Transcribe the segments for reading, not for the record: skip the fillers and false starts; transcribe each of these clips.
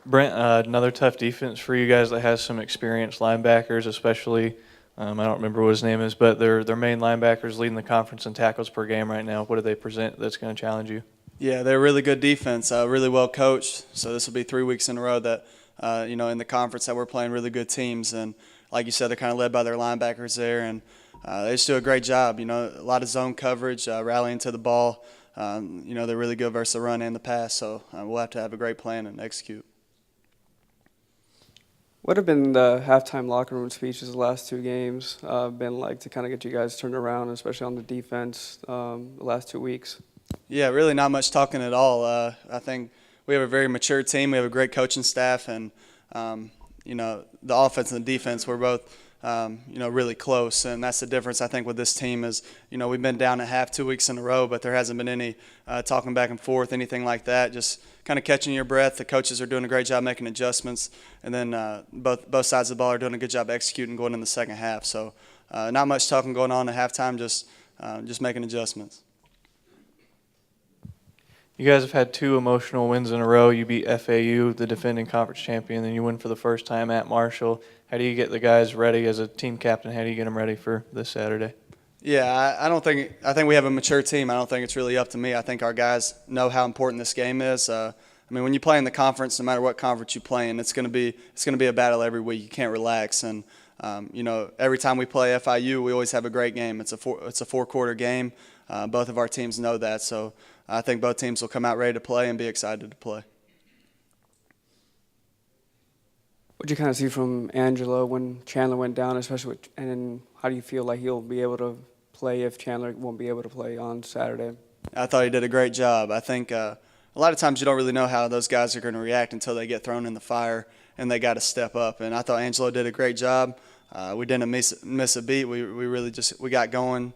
Brent, another tough defense for you guys that has some experienced linebackers, especially. I don't remember what his name is, but their main linebackers leading the conference in tackles per game right now. What do they present that's going to challenge you? Yeah, they're a really good defense, really well coached. So this will be 3 weeks in a row that, in the conference that we're playing really good teams. And like you said, they're kind of led by their linebackers there, and they just do a great job. A lot of zone coverage, rallying to the ball. They're really good versus the run and the pass. So we'll have to have a great plan and execute. What have been the halftime locker room speeches the last two games been like to kind of get you guys turned around, especially on the defense the last 2 weeks? Yeah, really not much talking at all. I think we have a very mature team. We have a great coaching staff, and the offense and the defense we're both really close, and that's the difference I think with this team is we've been down at half 2 weeks in a row, but there hasn't been any talking back and forth, anything like that. Just kind of catching your breath. The coaches are doing a great job making adjustments, and then both sides of the ball are doing a good job executing going in the second half. So not much talking going on at halftime, just making adjustments. You guys have had two emotional wins in a row. You beat FAU, the defending conference champion, then you win for the first time at Marshall. How do you get the guys ready as a team captain? How do you get them ready for this Saturday? Yeah, I think we have a mature team. I don't think it's really up to me. I think our guys know how important this game is. When you play in the conference, no matter what conference you play in, it's going to be a battle every week. You can't relax, and every time we play FIU, we always have a great game. It's a 4-quarter game. Both of our teams know that, so I think both teams will come out ready to play and be excited to play. What did you kind of see from Angelo when Chandler went down, especially and then how do you feel like he'll be able to play if Chandler won't be able to play on Saturday? I thought he did a great job. I think a lot of times you don't really know how those guys are going to react until they get thrown in the fire and they got to step up. And I thought Angelo did a great job. We didn't miss a beat. We really we got going,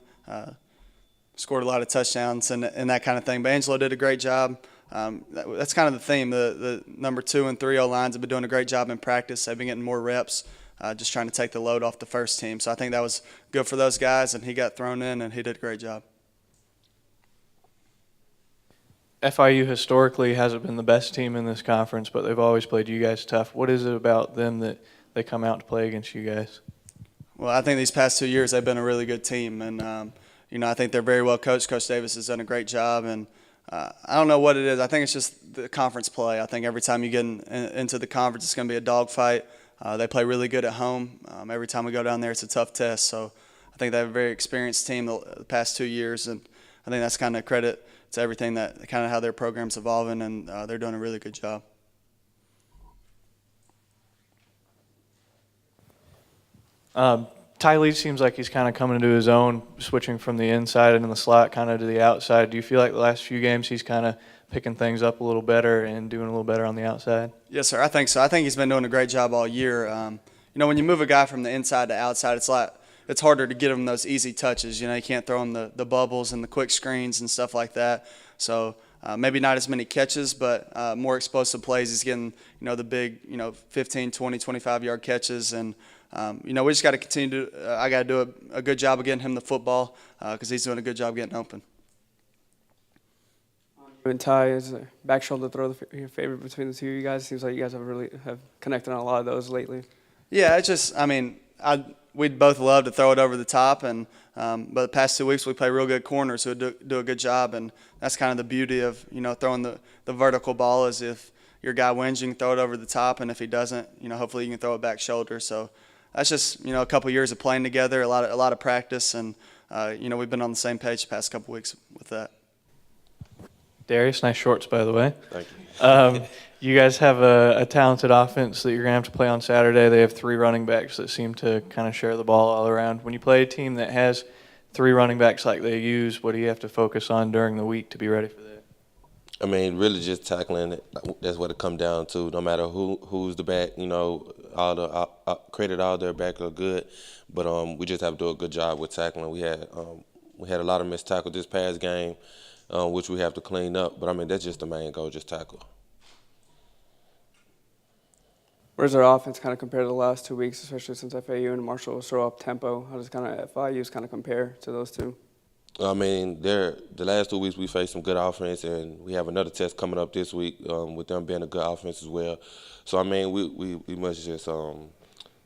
scored a lot of touchdowns and that kind of thing. But Angelo did a great job. That's kind of the theme. The number 2 and 3 O-lines have been doing a great job in practice. They've been getting more reps, just trying to take the load off the first team. So I think that was good for those guys, and he got thrown in, and he did a great job. FIU historically hasn't been the best team in this conference, but they've always played you guys tough. What is it about them that they come out to play against you guys? Well, I think these past 2 years they've been a really good team, and I think they're very well coached. Coach Davis has done a great job, and I don't know what it is. I think it's just the conference play. I think every time you get into the conference, it's going to be a dogfight. They play really good at home. Every time we go down there, it's a tough test. So I think they have a very experienced team the past 2 years, and I think that's kind of credit to everything that kind of how their program's evolving, and they're doing a really good job. Ty Lee seems like he's kind of coming into his own, switching from the inside and in the slot kind of to the outside. Do you feel like the last few games he's kind of picking things up a little better and doing a little better on the outside? Yes, sir. I think so. I think he's been doing a great job all year. When you move a guy from the inside to outside, it's harder to get him those easy touches. You can't throw him the bubbles and the quick screens and stuff like that. So maybe not as many catches, but more explosive plays. He's getting, the big, 15, 20, 25-yard catches. And, we just got to continue to I got to do a good job of getting him the football because he's doing a good job getting open. You and Ty, is a back shoulder throw your favorite between the two of you guys? Seems like you guys have connected on a lot of those lately. Yeah, it's just, we'd both love to throw it over the top, and but the past 2 weeks we play real good corners who do a good job, and that's kind of the beauty of throwing the vertical ball is if your guy wins, you can throw it over the top, and if he doesn't, hopefully you can throw it back shoulder. So that's just a couple years of playing together, a lot of practice, and we've been on the same page the past couple weeks with that. Darius, nice shorts, by the way. Thank you. You guys have a talented offense that you're going to have to play on Saturday. They have 3 running backs that seem to kind of share the ball all around. When you play a team that has 3 running backs like they use, what do you have to focus on during the week to be ready for that? Really just tackling it. That's what it comes down to. No matter who's the back, all the credit all their back are good, but we just have to do a good job with tackling. We had a lot of missed tackles this past game, which we have to clean up. But that's just the main goal, just tackle. Where's our offense kind of compared to the last 2 weeks, especially since FAU and Marshall throw up tempo? How does kind of FIU's kind of compare to those two? I mean, the last 2 weeks we faced some good offense, and we have another test coming up this week with them being a good offense as well. So I mean, we must just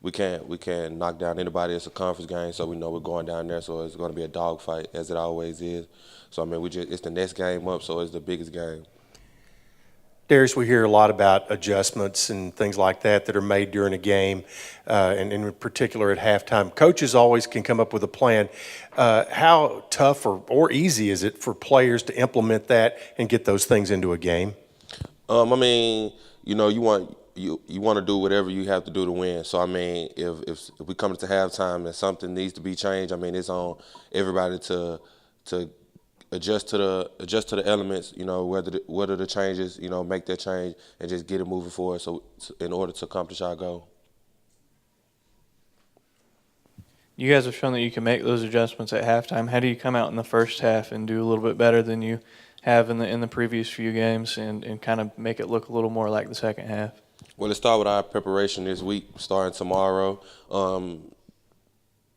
we can't knock down anybody. It's a conference game, so we know we're going down there, so it's going to be a dogfight as it always is. So I mean, it's the next game up, so it's the biggest game. Darius, we hear a lot about adjustments and things like that that are made during a game, and in particular at halftime. Coaches always can come up with a plan. How tough or easy is it for players to implement that and get those things into a game? I mean, you know, you want to do whatever you have to do to win. So I mean, if we come to halftime and something needs to be changed, I mean, it's on everybody to adjust to the elements. You know, what are the changes? You know, make that change and just get it moving forward. So in order to accomplish our goal. You guys have shown that you can make those adjustments at halftime. How do you come out in the first half and do a little bit better than you have in the previous few games and kind of make it look a little more like the second half? Well, it starts with our preparation this week, starting tomorrow.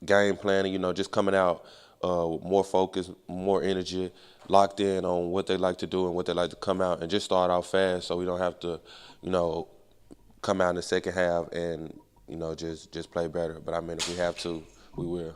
Game planning, you know, just coming out more focused, more energy, locked in on what they like to do and what they like to come out, and just start out fast so we don't have to, you know, come out in the second half and, you know, just play better. But I mean, if we have to, we will.